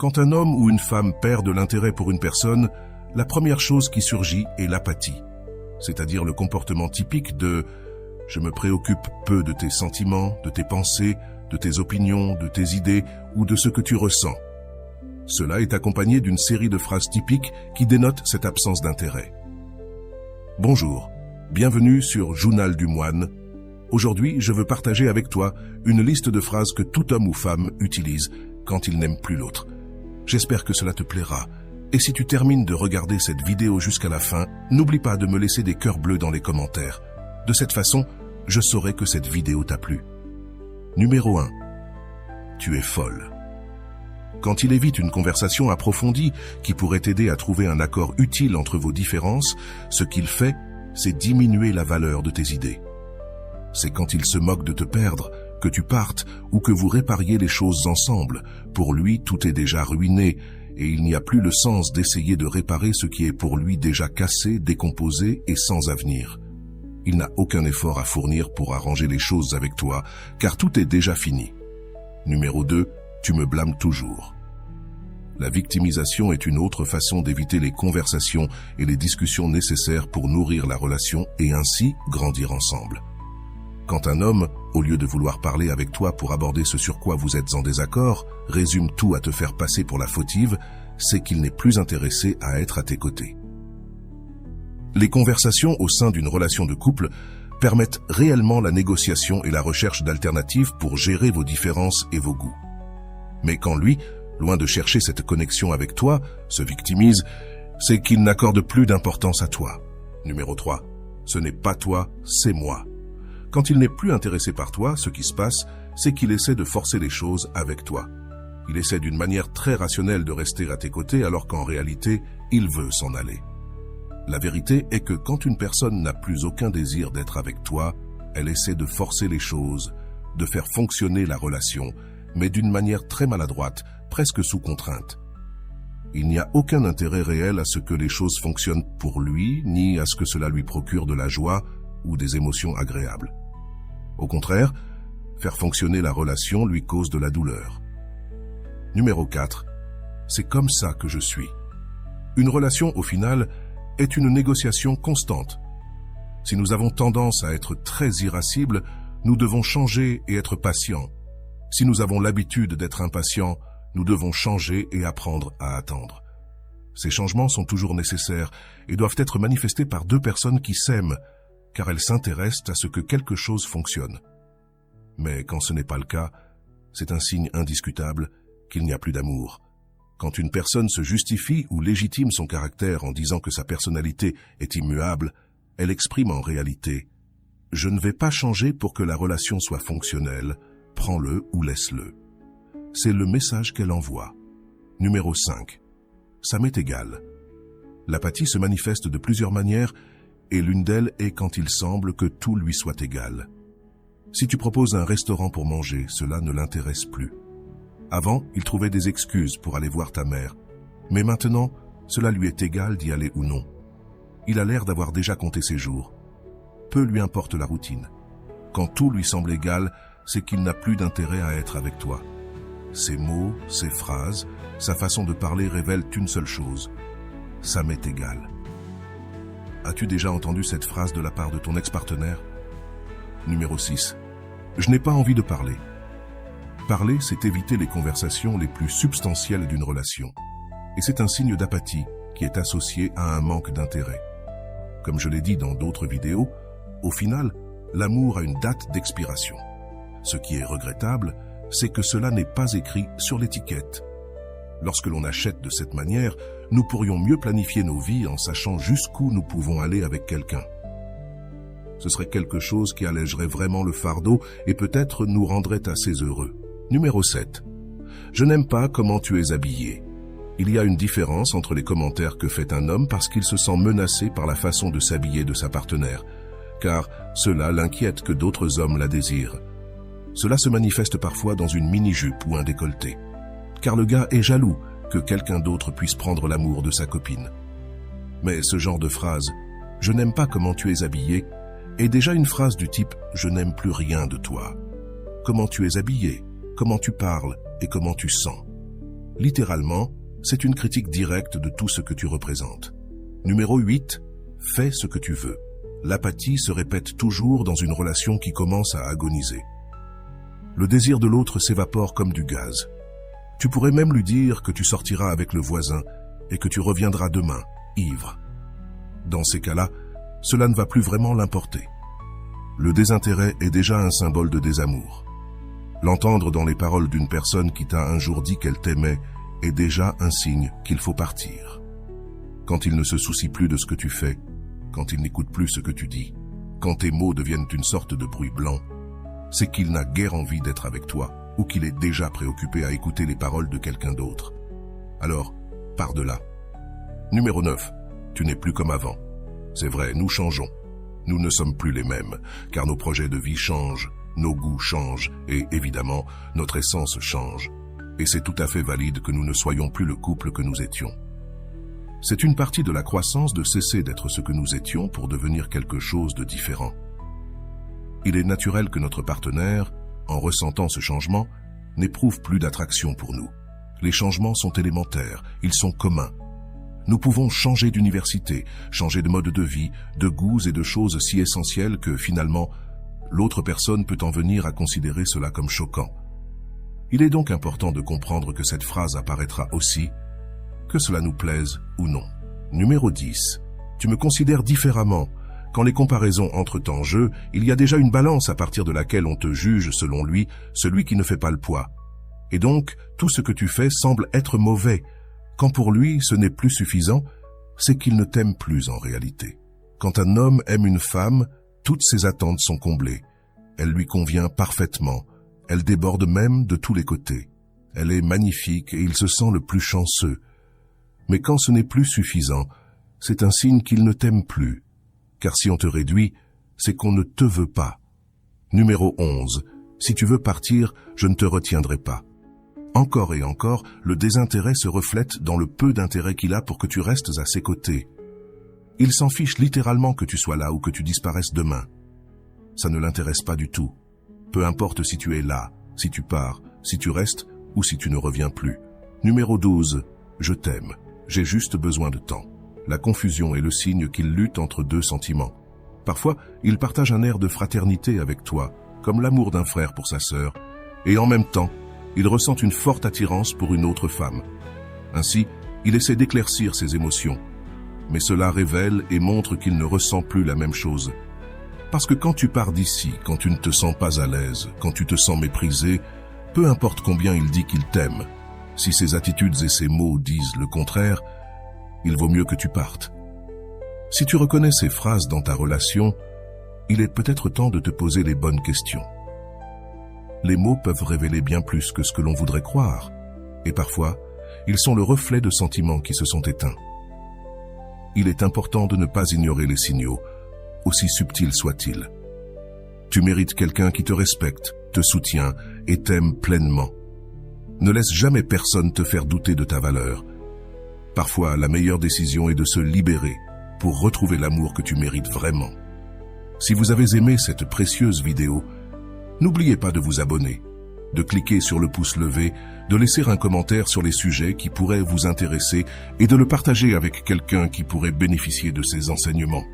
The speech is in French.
Quand un homme ou une femme perd de l'intérêt pour une personne, la première chose qui surgit est l'apathie, c'est-à-dire le comportement typique de « je me préoccupe peu de tes sentiments, de tes pensées, de tes opinions, de tes idées ou de ce que tu ressens ». Cela est accompagné d'une série de phrases typiques qui dénotent cette absence d'intérêt. Bonjour, bienvenue sur Journal du Moine. Aujourd'hui, je veux partager avec toi une liste de phrases que tout homme ou femme utilise quand il n'aime plus l'autre. J'espère que cela te plaira. Et si tu termines de regarder cette vidéo jusqu'à la fin, n'oublie pas de me laisser des cœurs bleus dans les commentaires. De cette façon, je saurai que cette vidéo t'a plu. Numéro 1. Tu es folle. Quand il évite une conversation approfondie qui pourrait t'aider à trouver un accord utile entre vos différences, ce qu'il fait, c'est diminuer la valeur de tes idées. C'est quand il se moque de te perdre, que tu partes ou que vous répariez les choses ensemble. Pour lui, tout est déjà ruiné et il n'y a plus le sens d'essayer de réparer ce qui est pour lui déjà cassé, décomposé et sans avenir. Il n'a aucun effort à fournir pour arranger les choses avec toi, car tout est déjà fini. Numéro 2, tu me blâmes toujours. La victimisation est une autre façon d'éviter les conversations et les discussions nécessaires pour nourrir la relation et ainsi grandir ensemble. Quand un homme, au lieu de vouloir parler avec toi pour aborder ce sur quoi vous êtes en désaccord, résume tout à te faire passer pour la fautive, c'est qu'il n'est plus intéressé à être à tes côtés. Les conversations au sein d'une relation de couple permettent réellement la négociation et la recherche d'alternatives pour gérer vos différences et vos goûts. Mais quand lui, loin de chercher cette connexion avec toi, se victimise, c'est qu'il n'accorde plus d'importance à toi. Numéro 3. Ce n'est pas toi, c'est moi. Quand il n'est plus intéressé par toi, ce qui se passe, c'est qu'il essaie de forcer les choses avec toi. Il essaie d'une manière très rationnelle de rester à tes côtés alors qu'en réalité, il veut s'en aller. La vérité est que quand une personne n'a plus aucun désir d'être avec toi, elle essaie de forcer les choses, de faire fonctionner la relation, mais d'une manière très maladroite, presque sous contrainte. Il n'y a aucun intérêt réel à ce que les choses fonctionnent pour lui, ni à ce que cela lui procure de la joie ou des émotions agréables. Au contraire, faire fonctionner la relation lui cause de la douleur. Numéro 4. C'est comme ça que je suis. Une relation, au final, est une négociation constante. Si nous avons tendance à être très irascibles, nous devons changer et être patients. Si nous avons l'habitude d'être impatients, nous devons changer et apprendre à attendre. Ces changements sont toujours nécessaires et doivent être manifestés par deux personnes qui s'aiment, car elles s'intéressent à ce que quelque chose fonctionne. Mais quand ce n'est pas le cas, c'est un signe indiscutable qu'il n'y a plus d'amour. Quand une personne se justifie ou légitime son caractère en disant que sa personnalité est immuable, elle exprime en réalité « Je ne vais pas changer pour que la relation soit fonctionnelle, prends-le ou laisse-le ». C'est le message qu'elle envoie. Numéro 5. Ça m'est égal. L'apathie se manifeste de plusieurs manières et l'une d'elles est quand il semble que tout lui soit égal. Si tu proposes un restaurant pour manger, cela ne l'intéresse plus. Avant, il trouvait des excuses pour aller voir ta mère, mais maintenant, cela lui est égal d'y aller ou non. Il a l'air d'avoir déjà compté ses jours. Peu lui importe la routine. Quand tout lui semble égal, c'est qu'il n'a plus d'intérêt à être avec toi. Ses mots, ses phrases, sa façon de parler révèlent une seule chose. Ça m'est égal. As-tu déjà entendu cette phrase de la part de ton ex-partenaire? Numéro 6. Je n'ai pas envie de parler. Parler, c'est éviter les conversations les plus substantielles d'une relation. Et c'est un signe d'apathie qui est associé à un manque d'intérêt. Comme je l'ai dit dans d'autres vidéos, au final, l'amour a une date d'expiration. Ce qui est regrettable, c'est que cela n'est pas écrit sur l'étiquette. Lorsque l'on achète de cette manière, nous pourrions mieux planifier nos vies en sachant jusqu'où nous pouvons aller avec quelqu'un. Ce serait quelque chose qui allégerait vraiment le fardeau et peut-être nous rendrait assez heureux. Numéro 7. Je n'aime pas comment tu es habillé. Il y a une différence entre les commentaires que fait un homme parce qu'il se sent menacé par la façon de s'habiller de sa partenaire, car cela l'inquiète que d'autres hommes la désirent. Cela se manifeste parfois dans une mini-jupe ou un décolleté, car le gars est jaloux que quelqu'un d'autre puisse prendre l'amour de sa copine. Mais ce genre de phrase « Je n'aime pas comment tu es habillé » est déjà une phrase du type « Je n'aime plus rien de toi ». Comment tu es habillé, comment tu parles et comment tu sens. Littéralement, c'est une critique directe de tout ce que tu représentes. Numéro 8, fais ce que tu veux. L'apathie se répète toujours dans une relation qui commence à agoniser. Le désir de l'autre s'évapore comme du gaz. Tu pourrais même lui dire que tu sortiras avec le voisin et que tu reviendras demain, ivre. Dans ces cas-là, cela ne va plus vraiment l'importer. Le désintérêt est déjà un symbole de désamour. L'entendre dans les paroles d'une personne qui t'a un jour dit qu'elle t'aimait est déjà un signe qu'il faut partir. Quand il ne se soucie plus de ce que tu fais, quand il n'écoute plus ce que tu dis, quand tes mots deviennent une sorte de bruit blanc, c'est qu'il n'a guère envie d'être avec toi ou qu'il est déjà préoccupé à écouter les paroles de quelqu'un d'autre. Alors, pars de là. Numéro 9. Tu n'es plus comme avant. C'est vrai, nous changeons. Nous ne sommes plus les mêmes, car nos projets de vie changent, nos goûts changent et, évidemment, notre essence change. Et c'est tout à fait valide que nous ne soyons plus le couple que nous étions. C'est une partie de la croissance de cesser d'être ce que nous étions pour devenir quelque chose de différent. Il est naturel que notre partenaire, en ressentant ce changement, n'éprouve plus d'attraction pour nous. Les changements sont élémentaires, ils sont communs. Nous pouvons changer d'université, changer de mode de vie, de goûts et de choses si essentielles que, finalement, l'autre personne peut en venir à considérer cela comme choquant. Il est donc important de comprendre que cette phrase apparaîtra aussi, que cela nous plaise ou non. Numéro 10. Tu me considères différemment. Quand les comparaisons entrent en jeu, il y a déjà une balance à partir de laquelle on te juge, selon lui, celui qui ne fait pas le poids. Et donc, tout ce que tu fais semble être mauvais. Quand pour lui, ce n'est plus suffisant, c'est qu'il ne t'aime plus en réalité. Quand un homme aime une femme, toutes ses attentes sont comblées. Elle lui convient parfaitement. Elle déborde même de tous les côtés. Elle est magnifique et il se sent le plus chanceux. Mais quand ce n'est plus suffisant, c'est un signe qu'il ne t'aime plus. Car si on te réduit, c'est qu'on ne te veut pas. Numéro 11. Si tu veux partir, je ne te retiendrai pas. Encore et encore, le désintérêt se reflète dans le peu d'intérêt qu'il a pour que tu restes à ses côtés. Il s'en fiche littéralement que tu sois là ou que tu disparaisses demain. Ça ne l'intéresse pas du tout. Peu importe si tu es là, si tu pars, si tu restes ou si tu ne reviens plus. Numéro 12. Je t'aime. J'ai juste besoin de temps. La confusion est le signe qu'il lutte entre deux sentiments. Parfois, il partage un air de fraternité avec toi, comme l'amour d'un frère pour sa sœur, et en même temps, il ressent une forte attirance pour une autre femme. Ainsi, il essaie d'éclaircir ses émotions. Mais cela révèle et montre qu'il ne ressent plus la même chose. Parce que quand tu pars d'ici, quand tu ne te sens pas à l'aise, quand tu te sens méprisé, peu importe combien il dit qu'il t'aime, si ses attitudes et ses mots disent le contraire, il vaut mieux que tu partes. Si tu reconnais ces phrases dans ta relation, il est peut-être temps de te poser les bonnes questions. Les mots peuvent révéler bien plus que ce que l'on voudrait croire, et parfois, ils sont le reflet de sentiments qui se sont éteints. Il est important de ne pas ignorer les signaux, aussi subtils soient-ils. Tu mérites quelqu'un qui te respecte, te soutient et t'aime pleinement. Ne laisse jamais personne te faire douter de ta valeur. Parfois, la meilleure décision est de se libérer pour retrouver l'amour que tu mérites vraiment. Si vous avez aimé cette précieuse vidéo, n'oubliez pas de vous abonner, de cliquer sur le pouce levé, de laisser un commentaire sur les sujets qui pourraient vous intéresser et de le partager avec quelqu'un qui pourrait bénéficier de ces enseignements.